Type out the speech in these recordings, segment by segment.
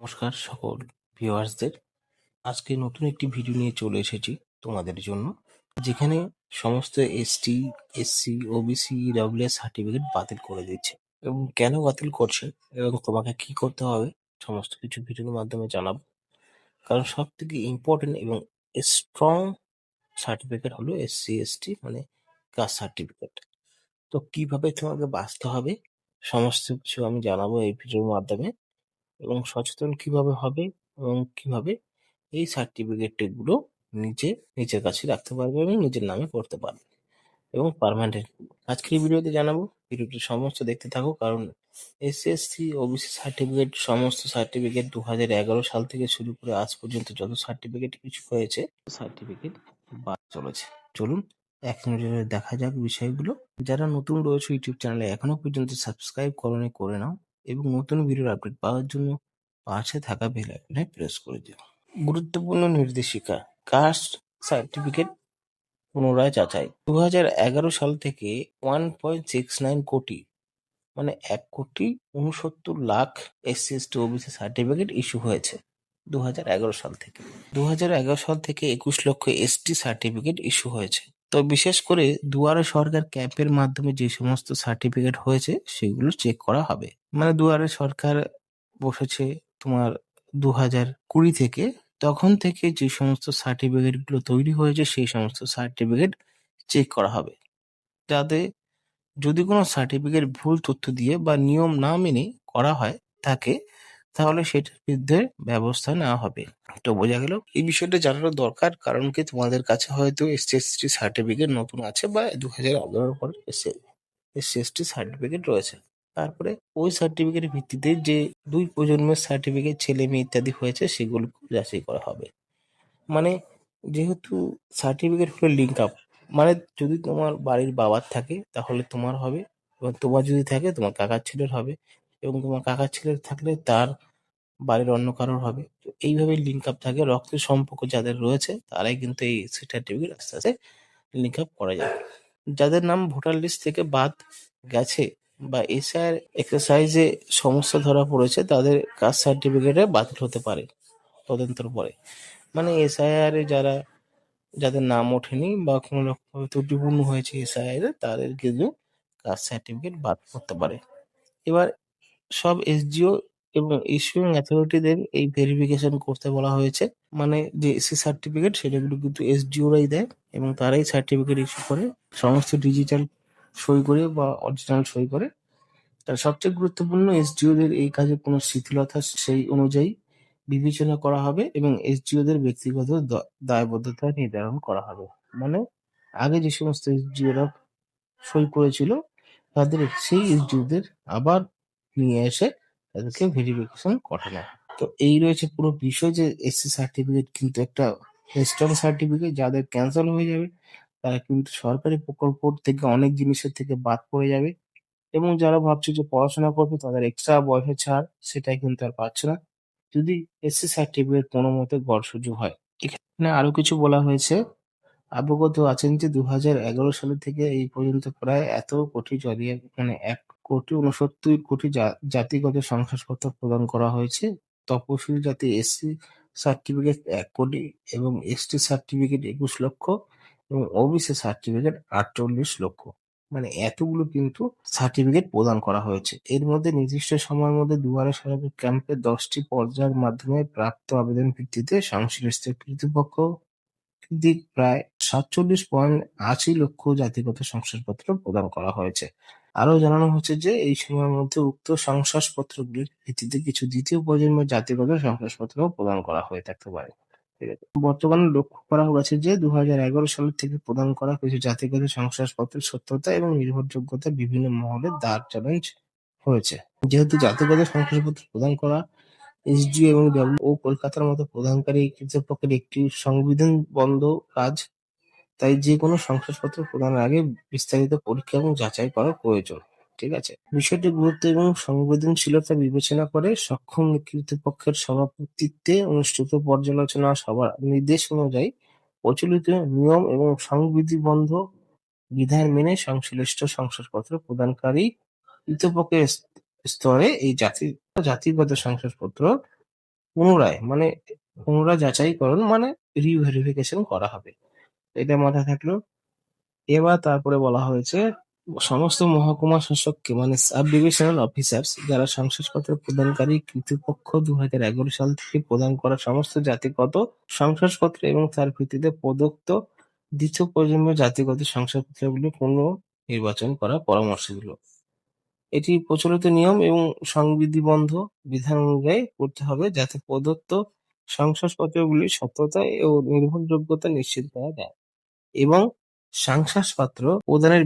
নমস্কার সকল ভিউয়ার্সদের। আজকে নতুন একটি ভিডিও নিয়ে চলে এসেছি তোমাদের জন্য, যেখানে সমস্ত ST, SC, OBC, EWS certificate বাতিল করে দিচ্ছে এবং কেন বাতিল করছে এবং তোমাকে কি করতে হবে সমস্ত কিছু ভিডিওর মাধ্যমে জানাবো। কারণ সব থেকে ইম্পর্টেন্ট এবং স্ট্রং সার্টিফিকেট হলো এসসি এসটি মানে কাস্ট সার্টিফিকেট। তো কিভাবে তোমাকে বাঁচতে হবে সমস্ত কিছু আমি জানাবো এই ভিডিওর মাধ্যমে, এবং সচেতন কিভাবে হবে এবং কিভাবে এই সার্টিফিকেট গুলো নিজের কাছে রাখতে পারবে এবং নিজের নামে করতে পারবে এবং পার্মানেন্ট। আজকের এই ভিডিওতে জানাবো, ভিডিওটি সমস্ত দেখতে থাকো, কারণ এসএসসি ওবিসি সার্টিফিকেট সমস্ত সার্টিফিকেট 2011 সাল থেকে শুরু করে আজ পর্যন্ত যত সার্টিফিকেট কিছু হয়েছে সার্টিফিকেট বাদ চলেছে। চলুন এক নজরে দেখা যাক বিষয়গুলো। যারা নতুন রয়েছে ইউটিউব চ্যানেলে এখনো পর্যন্ত সাবস্ক্রাইব করনি করে নাও এবং নতুন ভিডিওর আপডেট পাওয়ার জন্য পাশে থাকা বেল আইকনে প্রেস করে দিও। গুরুত্বপূর্ণ নির্দেশিকা, কাস্ট সার্টিফিকেট পুনরায় যাচাই। 2011 সাল থেকে 1.69 কোটি মানে 1,69,00,000 SC ST OBC certificate issue হয়েছে 2011 সাল থেকে। 2011 সাল থেকে 21 লক্ষ এসটি সার্টিফিকেট ইস্যু হয়েছে। তো বিশেষ করে দুয়ারে সরকার ক্যাম্পের মাধ্যমে যে সমস্ত সার্টিফিকেট হয়েছে সেগুলো চেক করা হবে। মানে দুয়ারে সরকার বসেছে তোমার 2020 থেকে, তখন থেকে যে সমস্ত সার্টিফিকেট গুলো তৈরি হয়েছে সেই সমস্ত সার্টিফিকেট চেক করা হবে, যাতে যদি কোনো সার্টিফিকেট ভুল তথ্য দিয়ে বা নিয়ম না মেনে করা হয় থাকে, তাহলে সেটার বিরুদ্ধে ব্যবস্থা নেওয়া হবে। তো বোঝা গেল, এই বিষয়টা জানানো দরকার, কারণ কি তোমাদের কাছে হয়তো এসসি সার্টিফিকেট নতুন আছে বা 2011 পরে এসসি সার্টিফিকেট রয়েছে। তারপরে ওই সার্টিফিকেটের ভিত্তিতে যে দুই প্রজন্মের সার্টিফিকেট ছেলে মেয়ে ইত্যাদি হয়েছে সেগুলো যাচাই করা হবে। মানে যেহেতু সার্টিফিকেট হলো লিঙ্ক আপ, মানে যদি তোমার বাড়ির বাবার থাকে তাহলে তোমার হবে, এবং তোমার যদি থাকে তোমার কাকার ছেলের হবে, এবং তোমার কাকার ছেলের থাকলে তার বাড়ির অন্য কারোর হবে। তো এইভাবে লিঙ্ক আপ থাকে, রক্তের সম্পর্ক যাদের রয়েছে তারাই কিন্তু এই সার্টিফিকেট আস্তে আস্তে লিঙ্ক আপ করা যায়। যাদের নাম ভোটার লিস্ট থেকে বাদ গেছে বা এসআইআর এক্সারসাইজে সমস্যা ধরা পড়েছে তাদের কাস্ট সার্টিফিকেটে বাতিল হতে পারে তদন্তের পরে। মানে এসআইআর এ যাদের নাম ওঠেনি বা কোনো রকম ত্রুটিপূর্ণ হয়েছে এসআইআর এ, তাদের কিন্তু কাস্ট সার্টিফিকেট বাদ করতে পারে। এবার সব এসডিও এবং ইস্যুইং অথরিটিদের এই ভেরিফিকেশন করতে বলা হয়েছে। মানে যে এসসি সার্টিফিকেট সেটাগুলো কিন্তু এসডিওরাই দেয় এবং তারাই সার্টিফিকেট ইস্যু করে, সমস্ত ডিজিটাল সই করে বা অরিজিনাল সই করে। তার সবচেয়ে গুরুত্বপূর্ণ, এসডিওদের এই কাজে কোনো শিথিলতা সেই অনুযায়ী বিবেচনা করা হবে এবং এসডিওদের ব্যক্তিগত দায়বদ্ধতা নির্ধারণ করা হবে। মানে আগে যে সমস্ত এসডিওরা সই করেছিল তাদের সেই এসডিওদের আবার নিয়ে এসে তাদেরকে ভেরিফিকেশন করানো হয়। তো এই রয়েছে পুরো বিষয়, যে এসসি সার্টিফিকেট কিন্তু একটা স্ট্রং সার্টিফিকেট। যাদের ক্যান্সেল হয়ে যাবে তারা কিন্তু সরকারি প্রকল্প থেকে অনেক জিনিসের থেকে বাদ পড়ে যাবে, এবং যারা ভাবছে যে পড়াশোনা করবে তাদের এক্সট্রা বয়সের ছাড় সেটাই কিন্তু আর পাচ্ছে না, যদি এসসি সার্টিফিকেট কোনো মতে গড় সুযোগ হয়। এখানে আরো কিছু বলা হয়েছে। অবগত আছেন যে 2011 সাল থেকে এই পর্যন্ত প্রায় এত কোটি জরিয়ে মানে 1,69,00,000 জাতিগত শংসাপত্র প্রদান করা হয়েছে। তপশিলি জাতি এসসি সার্টিফিকেট 1 কোটি এবং এসটি সার্টিফিকেট 21 লক্ষ এবং ওবিসি সার্টিফিকেট 48 লক্ষ। মানে এতগুলো কিন্তু সার্টিফিকেট প্রদান করা হয়েছে। এর মধ্যে নির্দিষ্ট সময়ের মধ্যে দুয়ারে সরকার ক্যাম্পে 10টি পর্যায়ের মাধ্যমে প্রাপ্ত আবেদন ভিত্তিতে সংশ্লিষ্ট কর্তৃপক্ষ কর্তৃক প্রায় 47.80 লক্ষ জাতিগত শংসাপত্র প্রদান করা হয়েছে। আরও জানানো হচ্ছে যে এই সময়ের মধ্যে উক্ত শংসাপত্রগুলির ভিত্তিতে কিছু দ্বিতীয় প্রজন্মের জাতিগত শংসাপত্রও প্রদান করা হয়ে থাকতে পারে। ঠিক আছে। বর্তমানে লক্ষ্য করা গেছে যে 2011 সাল থেকে প্রদান করা কিছু জাতিগত শংসাপত্রের সত্যতা এবং নির্ভরযোগ্যতা বিভিন্ন মহলে দাঁড় চ্যালেঞ্জ হয়েছে। যেহেতু জাতিগত শংসাপত্র প্রদান করা এসডিও এবং ও কলকাতার মতো প্রদানকারী কর্তৃপক্ষের একটি সংবিধানবদ্ধ কাজ, তাই যে কোনো শংসাপত্র প্রদানের আগে বিস্তারিত পরীক্ষা এবং যাচাই করা প্রয়োজন। ঠিক আছে। বিষয়টি গুরুত্ব এবং সংবেদনশীলতা বিবেচনা করে সক্ষম কর্তৃপক্ষের সভাপতিত্বে অনুষ্ঠিত পর্যালোচনা সভার নির্দেশ অনুযায়ী প্রচলিত নিয়ম এবং সংবিধিবদ্ধ বিধান মেনে সংশ্লিষ্ট শংসাপত্র প্রদানকারী কর্তৃপক্ষের স্তরে এই জাতিগত শংসাপত্র পুনরায় মানে পুনরায় যাচাইকরণ মানে রিভেরিফিকেশন করা হবে। এটা মাথায় থাকলো। এবার তারপরে বলা হয়েছে সমস্ত মহকুমা শাসককে মানে সাব ডিভিশনাল অফিসার্স যারা শংসাপত্র প্রদানকারী কর্তৃপক্ষ 2011 সাল থেকে প্রদান করা সমস্ত জাতিগত শংসাপত্র এবং তার ভিত্তিতে প্রদত্ত দ্বিতীয় প্রজন্মের জাতিগত শংসাপত্রগুলি পুনর্নির্বাচন করার পরামর্শ দিল। এটি প্রচলিত নিয়ম এবং সংবিধিবদ্ধ বিধান অনুযায়ী করতে হবে যাতে প্রদত্ত শংসাপত্রগুলির সত্যতা ও নির্ভরযোগ্যতা নিশ্চিত করা যায় এবং শংসাপত্র প্রদানের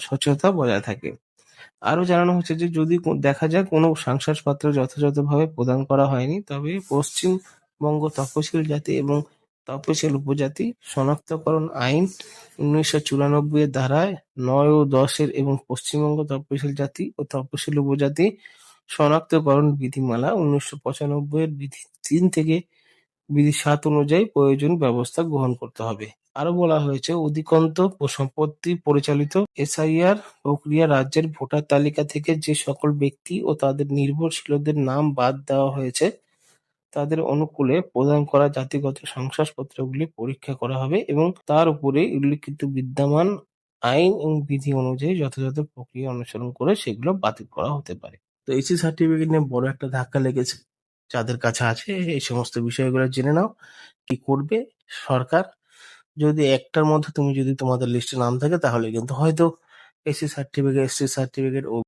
স্বচ্ছতা বজায় থাকে। আরো জানানো হচ্ছে যে যদি দেখা যায় কোনো শংসাপত্র যথাযথভাবে প্রদান করা হয়নি তবে পশ্চিমবঙ্গ তফসিল জাতি এবং তফসিল উপজাতি শনাক্তকরণ আইন 1994 এর ধারায় 9 ও 10 এর এবং পশ্চিমবঙ্গ তফসিল জাতি ও তফসিল উপজাতি শনাক্তকরণ বিধিমালা 1995 এর বিধি 3 থেকে বিধি 7 অনুযায়ী প্রয়োজনীয় ব্যবস্থা গ্রহণ করতে হবে। আরো বলা হয়েছে অধিকন্তু সম্পত্তি পরিচালিত এসআইআর প্রক্রিয়া রাজ্যের ভোটার তালিকা থেকে যে সকল ব্যক্তি ও তাদের নির্ভরশীলদের নাম বাদ দেওয়া হয়েছে তাদের অনুকূলে প্রদান করা জাতিগত শংসাপত্রগুলি পরীক্ষা করা হবে এবং তার উপরে উল্লিখিত বিদ্যমান আইন এবং বিধি অনুযায়ী যথাযথ প্রক্রিয়া অনুসরণ করে সেগুলো বাতিল করা হতে পারে। তো এসি সার্টিফিকেট নিয়ে বড় একটা ধাক্কা লেগেছে। যাদের কাছে আছে এই সমস্ত বিষয়গুলো জেনে নাও কি করবে সরকার। যদি একটার মধ্যে তুমি যদি তোমাদের লিস্টে নাম থাকে তাহলে কিন্তু হয়তো এসসি সার্টিফিকেট, এসটি সার্টিফিকেট